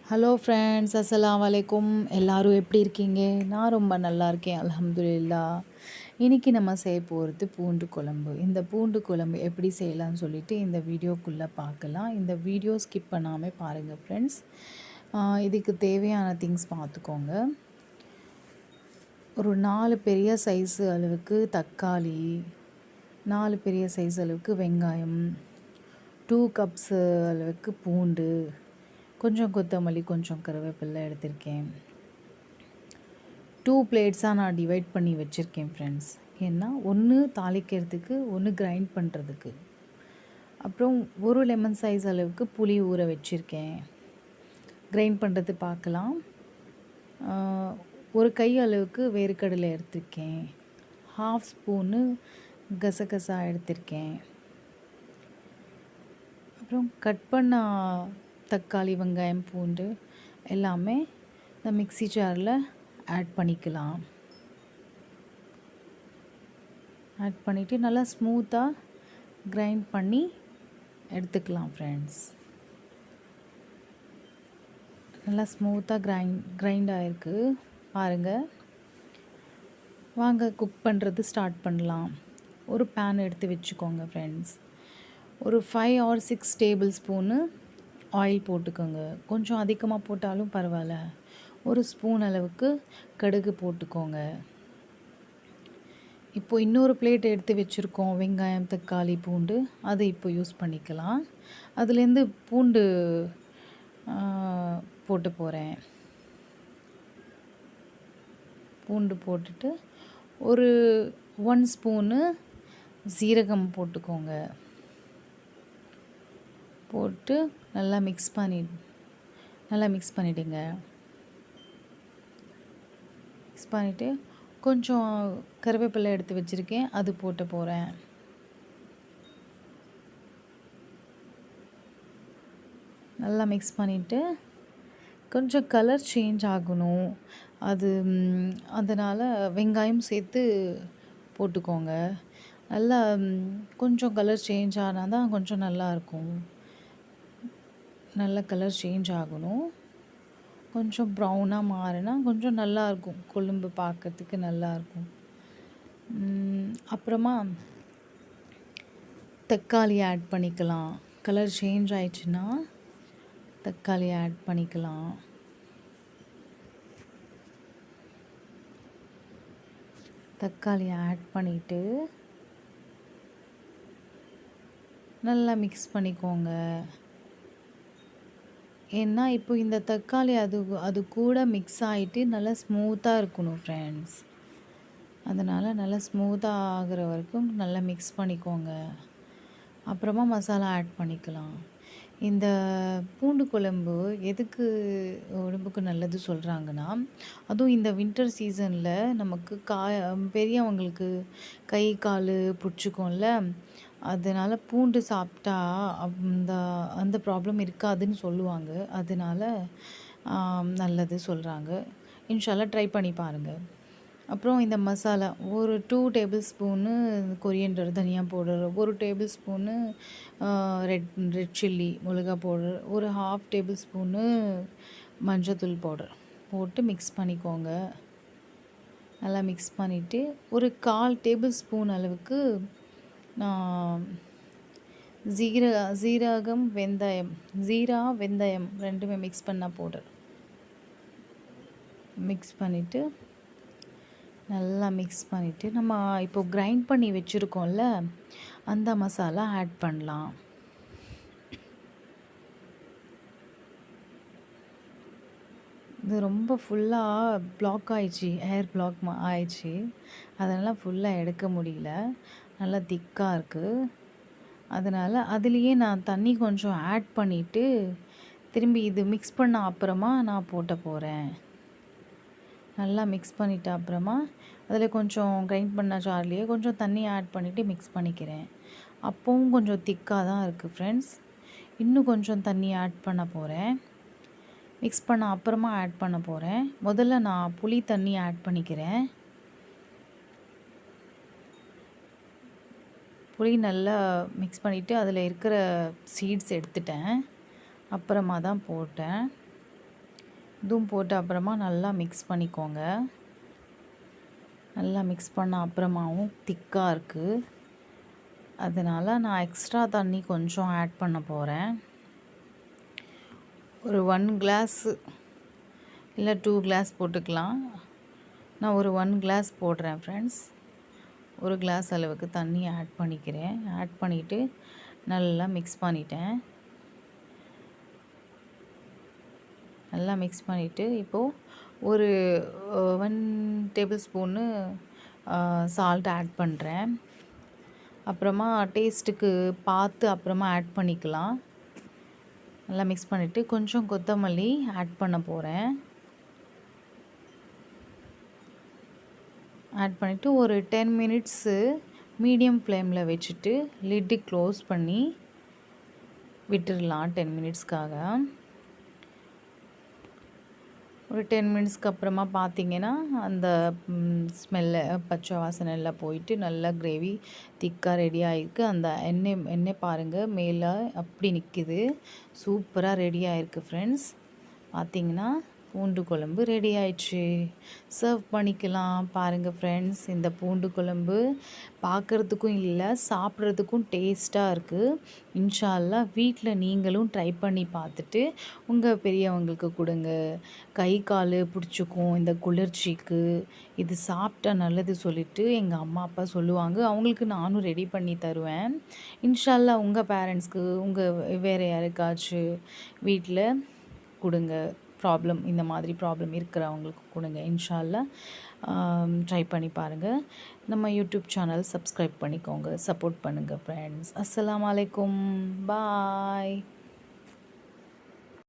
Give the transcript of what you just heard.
Hello friends, அஸ்ஸலாமு அலைக்கும். எல்லாரும் எப்படி இருக்கீங்க? நான் ரொம்ப நல்லா இருக்கேன், அல்ஹம்துலில்லாஹ். இன்றைக்கி நம்ம செய்ய போகிறது பூண்டு குழம்பு. இந்த பூண்டு குழம்பு எப்படி செய்யலாம்னு சொல்லிட்டு இந்த வீடியோக்குள்ளே பார்க்கலாம். இந்த வீடியோ ஸ்கிப் பண்ணாமல் பாருங்கள் ஃப்ரெண்ட்ஸ். இதுக்கு தேவையான திங்ஸ் பார்த்துக்கோங்க. ஒரு 4 பெரிய சைஸு அளவுக்கு தக்காளி, 4 பெரிய சைஸ் அளவுக்கு வெங்காயம், 2 கப்ஸு அளவுக்கு பூண்டு, கொஞ்சம் கொத்தமல்லி, கொஞ்சம் கருவேப்பிலை எடுத்திருக்கேன். 2 பிளேட்ஸாக நான் டிவைட் பண்ணி வச்சுருக்கேன் ஃப்ரெண்ட்ஸ். ஏன்னா ஒன்று தாளிக்கிறதுக்கு, ஒன்று கிரைண்ட் பண்ணுறதுக்கு. அப்புறம் ஒரு லெமன் சைஸ் அளவுக்கு புளி ஊற வச்சுருக்கேன். கிரைண்ட் பண்ணுறது பார்க்கலாம். ஒரு கை அளவுக்கு வேர்க்கடலை எடுத்திருக்கேன். 1/2 ஸ்பூனு கசகசா எடுத்திருக்கேன். அப்புறம் கட் பண்ண தக்காளி, வெங்காயம், பூண்டு எல்லாமே இந்த மிக்ஸி ஜாரில் ஆட் பண்ணிக்கலாம். ஆட் பண்ணிவிட்டு நல்லா ஸ்மூத்தாக கிரைண்ட் பண்ணி எடுத்துக்கலாம் ஃப்ரெண்ட்ஸ். நல்லா ஸ்மூத்தாக கிரைண்ட் ஆகிருக்கு பாருங்கள். வாங்க குக் பண்ணுறது ஸ்டார்ட் பண்ணலாம். ஒரு பேன் எடுத்து வச்சுக்கோங்க ஃப்ரெண்ட்ஸ். ஒரு 5 or 6 டேபிள் ஸ்பூனு ஆயில் போட்டுக்கோங்க. கொஞ்சம் அதிகமாக போட்டாலும் பரவாயில்ல. ஒரு ஸ்பூன் அளவுக்கு கடுகு போட்டுக்கோங்க. இப்போ இன்னொரு பிளேட் எடுத்து வச்சுருக்கோம். வெங்காயம், தக்காளி, பூண்டு அதை இப்போ யூஸ் பண்ணிக்கலாம். அதுலேருந்து பூண்டு போட்டு போகிறேன். பூண்டு போட்டுட்டு ஒரு 1 ஸ்பூனு சீரகம் போட்டுக்கோங்க. போட்டு நல்லா மிக்ஸ் பண்ணிவிடுங்க. மிக்ஸ் பண்ணிவிட்டு கொஞ்சம் கருவேப்பிலை எடுத்து வச்சுருக்கேன், அது போட்டு போகிறேன். நல்லா மிக்ஸ் பண்ணிவிட்டு கொஞ்சம் கலர் சேஞ்ச் ஆகணும். அதனால் வெங்காயம் சேர்த்து போட்டுக்கோங்க. நல்லா கொஞ்சம் கலர் சேஞ்ச் ஆனால் தான் கொஞ்சம் நல்லாயிருக்கும். நல்ல கலர் சேஞ்ச் ஆகணும். கொஞ்சம் ப்ரௌனாக மாறினா கொஞ்சம் நல்லாயிருக்கும். கொழும்பு பார்க்கறதுக்கு நல்லாயிருக்கும். அப்புறமா தக்காளி ஆட் பண்ணிக்கலாம். கலர் சேஞ்ச் ஆயிடுச்சுன்னா தக்காளி ஆட் பண்ணிக்கலாம். தக்காளி ஆட் பண்ணிவிட்டு நல்லா மிக்ஸ் பண்ணிக்கோங்க. ஏன்னா இப்போ இந்த தக்காளி அது கூட மிக்ஸ் ஆகிட்டு நல்லா ஸ்மூத்தாக இருக்கணும் ஃப்ரெண்ட்ஸ். அதனால் நல்லா ஸ்மூத்தாக ஆகிற வரைக்கும் நல்லா மிக்ஸ் பண்ணிக்கோங்க. அப்புறமா மசாலா ஆட் பண்ணிக்கலாம். இந்த பூண்டு குழம்பு எதுக்கு உடம்புக்கு நல்லது சொல்கிறாங்கன்னா, அதுவும் இந்த வின்டர் சீசனில் நமக்கு பெரியவங்களுக்கு கை கால் பிடிச்சிக்கும்ல, அதனால் பூண்டு சாப்பிட்டா அந்த ப்ராப்ளம் இருக்காதுன்னு சொல்லுவாங்க. அதனால் நல்லது சொல்கிறாங்க. இன்ஷால்லா ட்ரை பண்ணி பாருங்கள். அப்புறம் இந்த மசாலா ஒரு 2 டேபிள் ஸ்பூனு கொரியண்டர் தனியா பவுடர், ஒரு டேபிள் ஸ்பூனு ரெட் சில்லி மிளகா பவுடர், ஒரு 1/2 டேபிள் ஸ்பூனு மஞ்சத்தூள் பவுடர் போட்டு மிக்ஸ் பண்ணிக்கோங்க. நல்லா மிக்ஸ் பண்ணிவிட்டு ஒரு 1/4 டேபிள் ஸ்பூன் அளவுக்கு நான் ஜீரகம், வெந்தயம் ரெண்டுமே மிக்ஸ் பண்ண பவுடர் மிக்ஸ் பண்ணிவிட்டு நல்லா மிக்ஸ் பண்ணிவிட்டு நம்ம இப்போ கிரைண்ட் பண்ணி வச்சுருக்கோம்ல, அந்த மசாலா ஆட் பண்ணலாம். இது ரொம்ப ஃபுல்லாக பிளாக் ஆயிடுச்சு, ஏர் பிளாக் ஆயிடுச்சு. அதனால் ஃபுல்லாக எடுக்க முடியல. நல்லா திக்காக இருக்குது. அதனால் அதுலேயே நான் தண்ணி கொஞ்சம் ஆட் பண்ணிவிட்டு திரும்பி இது மிக்ஸ் பண்ண அப்புறமா நான் போட்ட போகிறேன். நல்லா மிக்ஸ் பண்ணிவிட்ட அப்புறமா அதில் கொஞ்சம் கிரைண்ட் பண்ண ஜார்லேயே கொஞ்சம் தண்ணி ஆட் பண்ணிவிட்டு மிக்ஸ் பண்ணிக்கிறேன். அப்போவும் கொஞ்சம் திக்காக தான் இருக்குது ஃப்ரெண்ட்ஸ். இன்னும் கொஞ்சம் தண்ணி ஆட் பண்ண போகிறேன். மிக்ஸ் பண்ண அப்புறமா ஆட் பண்ண போகிறேன். முதல்ல நான் புளி தண்ணி ஆட் பண்ணிக்கிறேன். புளி நல்லா மிக்ஸ் பண்ணிவிட்டு அதில் இருக்கிற சீட்ஸ் எடுத்துட்டேன். அப்புறமா தான் போட்டேன். இதுவும் போட்டு அப்புறமா நல்லா மிக்ஸ் பண்ணிக்கோங்க. நல்லா மிக்ஸ் பண்ண அப்புறமாவும் திக்காக இருக்குது. அதனால் நான் எக்ஸ்ட்ரா தண்ணி கொஞ்சம் ஆட் பண்ண போகிறேன். ஒரு 1 கிளாஸு இல்லை 2 கிளாஸ் போட்டுக்கலாம். நான் ஒரு 1 கிளாஸ் போடுறேன் ஃப்ரெண்ட்ஸ். 1 கிளாஸ் அளவுக்கு தண்ணி ஆட் பண்ணிக்கிறேன். ஆட் பண்ணிவிட்டு நல்லா மிக்ஸ் பண்ணிட்டேன். நல்லா மிக்ஸ் பண்ணிவிட்டு இப்போது ஒரு 1 டேபிள் ஸ்பூனு சால்ட் ஆட் பண்ணுறேன். அப்புறமா டேஸ்ட்டுக்கு பார்த்து அப்புறமா ஆட் பண்ணிக்கலாம். நல்லா மிக்ஸ் பண்ணிவிட்டு கொஞ்சம் கொத்தமல்லி ஆட் பண்ண போகிறேன். ஆட் பண்ணிவிட்டு ஒரு 10 மினிட்ஸு மீடியம் ஃப்ளேமில் வச்சுட்டு லிட்டு க்ளோஸ் பண்ணி விட்டுடலாம் 10 மினிட்ஸ்க்காக. ஒரு 10 மினிட்ஸ்க்கு அப்புறமா பார்த்தீங்கன்னா அந்த ஸ்மெல்லு பச்சை வாசனை எல்லாம் போயிட்டு நல்லா கிரேவி திக்காக ரெடி ஆகிருக்கு. அந்த எண்ணெய் பாருங்கள் மேலே அப்படி நிற்கிது. சூப்பராக ரெடி ஆகிருக்கு ஃப்ரெண்ட்ஸ். பார்த்தீங்கன்னா பூண்டு குழம்பு ரெடி ஆயிடுச்சு. சர்வ் பண்ணிக்கலாம். பாருங்கள் ஃப்ரெண்ட்ஸ், இந்த பூண்டு குழம்பு பார்க்குறதுக்கும் இல்லை சாப்பிட்றதுக்கும் டேஸ்ட்டாக இருக்குது. இன்ஷா அல்லாஹ் வீட்டில் நீங்களும் ட்ரை பண்ணி பார்த்துட்டு உங்கள் பெரியவங்களுக்கு கொடுங்க. கை கால் பிடிச்சிக்கும் இந்த குளிர்ச்சிக்கு. இது சாப்பிட்டா நல்லது சொல்லிவிட்டு எங்கள் அம்மா அப்பா சொல்லுவாங்க. அவங்களுக்கு நானும் ரெடி பண்ணி தருவேன். இன்ஷா அல்லாஹ் உங்கள் பேரண்ட்ஸ்க்கு உங்கள் வேறு யாருக்காச்சும் வீட்டில் கொடுங்க. இந்த மாதிரி ப்ராப்ளம் இருக்கிறவங்களுக்கு கொடுங்க. இன்ஷா அல்லாஹ் ட்ரை பண்ணி பாருங்கள். நம்ம யூடியூப் சேனல் சப்ஸ்கிரைப் பண்ணிக்கோங்க. சப்போர்ட் பண்ணுங்கள் ஃப்ரெண்ட்ஸ். அஸ்ஸலாமு அலைக்கும். பாய்.